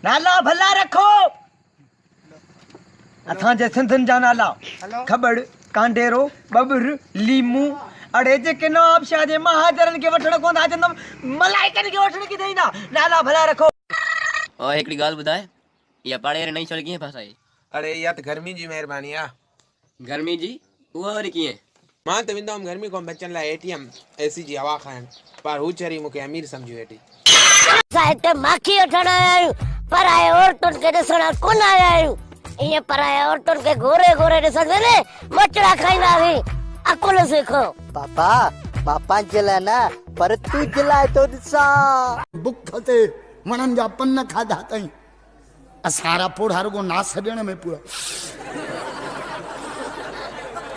नाला भला रखो। असांजे सिंधियुनि जा नाला खबड़, कांडेरो, बबर, लीमू अड़े जेके नवाब शाह जे महाजरनि खे वठण कोन था चवंदमि मलाइकनि खे वठण किथे ईंदा। नाला भला रखो। और हिकिड़ी ॻाल्हि ॿुधाए, इहा पाड़े वारी नई शौड़ी कीअं फासाई? अरे इहा त गर्मी जी महिरबानी आहे। गर्मी जी? उहा वरी कीअं? मां त वेंदो हुअमि गर्मी खां बचण लाइ एटीएम एसी जी हवा खाइण, पर हू चरी मूंखे अमीर सम्झी वेठी। असां हिते माखी वठण आया आहियूं, पराए औरतुनि खे ॾिसण कोन आया आहियूं। ईअं पराए औरतुनि खे गोरे गोरे ॾिसंदे ने मचड़ा खाईंदासीं। अकुल सिखो। पापा पापा जे लाइ न पर तुझे लाइ तो ॾिसां। बुख ते वणनि जा पन खाधा अथई, असारा पोड़ा रुगो नास ॾियण में पूरा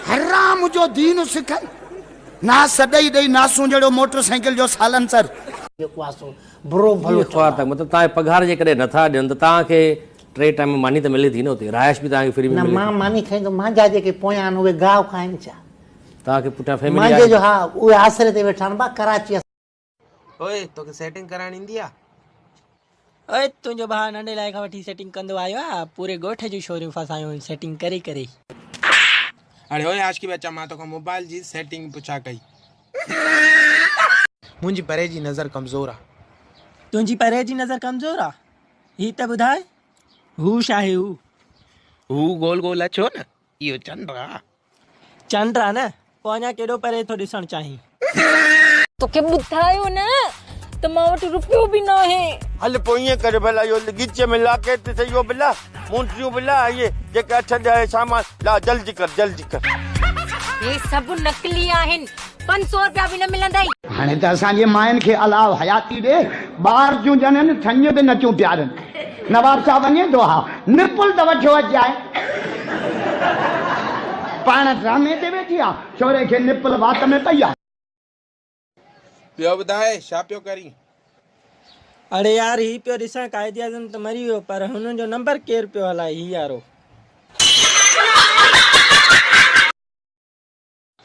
हराम जो दीन सिखाई। नास ॾेई ॾेई नासूं जहिड़ो मोटरसाइकिल जो सालंसर बुरो भलो मतलब तव्हांजे पघार जे करे नथा ॾियनि त तव्हांखे 3 टाइम मानी त मिले थी न हुते, राइश बि तव्हांखे फ्री में मिले। मां मानी खाईंदो, मुंहिंजा जेके पोयां आहिनि उहे गांव खाइनि छा? तव्हांखे पुठियां फैमिली मुंहिंजे जो हा उहे आसरे ते वेठा आहिनि बा कराची। ओए तोखे सेटिंग कराइण ईंदी आहे? ओए तुंहिंजो भाउ नंढे लाइ खां वठी सेटिंग कंदो आयो आहे, पूरे ॻोठ जूं छोरियूं फसायूं सेटिंग करे करे। अरे ओए आशिकी बच्चा, मां तोखां मोबाइल जी सेटिंग पुछा कई। मुंहिंजी परे जी नज़र कमज़ोर आहे। तुंहिंजी परे जी नज़र कमज़ोर आहे? ही त ॿुधाए हू छा आहे? हू गोल गोल अछो न, इहो चंड आहे। चंड आहे न, पोइ अञा केॾो परे थो ॾिसणु चाहीं? तोखे ॿुधायो न त मां वटि रुपयो बि न आहे। हल पोइ ईअं करे भला इहो गिचे में लाकेट ते इहो बिला मुंडियूं बिला इहे जेके 8 ॾह सामान ला जल्दी कर जल्दी कर। ये सभु नकली आहिनि, 500 रुपया बि न मिलंदा। हाणे त असांजे माइनि खे अलाव हयाती ॾे ॿार जूं जननि छंज ते नचूं प्यारनि। नवाब साहब वञे थो हा निपुल त वठो अचाए, पाण ड्रामे ते वेठी आहे, छोरे खे निपुल वात में पई आहे। ॿियो ॿुधाए छा पियो करी? अरे यार ही पियो ॾिसां काइदे आज़म त मरी वियो, पर हुननि जो नंबर केरु पियो हलाए? ही यारो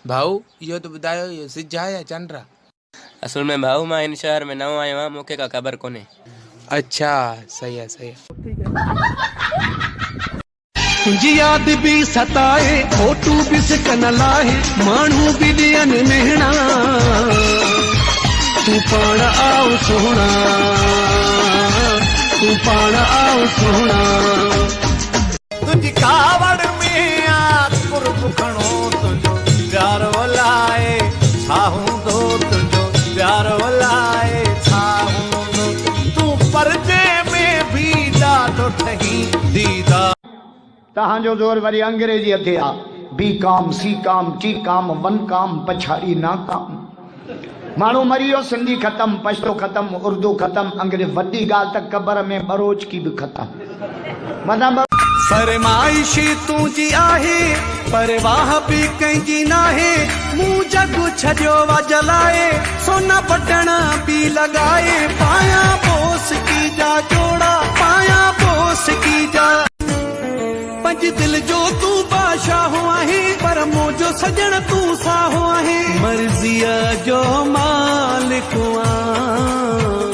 भाऊ इहो त ॿुधायो, इहो सिज आहे या चंड आहे? असल में भाऊ मां हिन शहर में नओं आयो आहियां, मूंखे का ख़बर कोन्हे। अच्छा सही आहे सही आहे। तुझी याद भी सताए, फोटू भी सिकन लाहे, मानू भी दियन मेहना, तू पाण आओ सोना, तू पाण आओ सोना। तुझी कावड़ में आ कुर्ब खणो तुझो प्यार वलाए छाहूं दो, तुझो प्यार वलाए छाहूं दो, तू पर्दे में भी ॾाढो ठही दीदा। तव्हांजो ज़ोर वरी अंग्रेजी हथे आहे। बी काम, सी काम, टी काम, 1 काम, पछाड़ी ना काम। माण्हू मरी वियो, सिंधी ख़तम, पछतो ख़तम, उर्दू ख़तम, अंग्रेजी वॾी ॻाल्हि त क़बर में बरोच की बि ख़तम। मतिलबु फरमाइशी तुझी आहे, परवाह भी कंहिंजी नाहे, मूं जग छॾियो वा जलाए, सोना बटण भी लॻाए, पाया बोस की जा जोड़ा, पाया बोस की जा। पंज दिल जो तू बादशाह आहे, पर मुंहिंजो सजण तू साहो आहे। मर्ज़ीअ जो मालिक आं,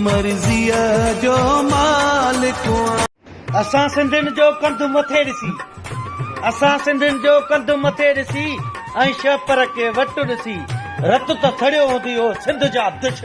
मर्ज़ीअ जो मालिक आं। असां सिंधियुनि जो कंधु मथे ॾिसी, असां सिंधियुनि जो कंधु मथे ॾिसी ऐं छपर खे वटि ॾिसी, रत त थड़ियो हूंदी हो सिंध जा दुश्मन।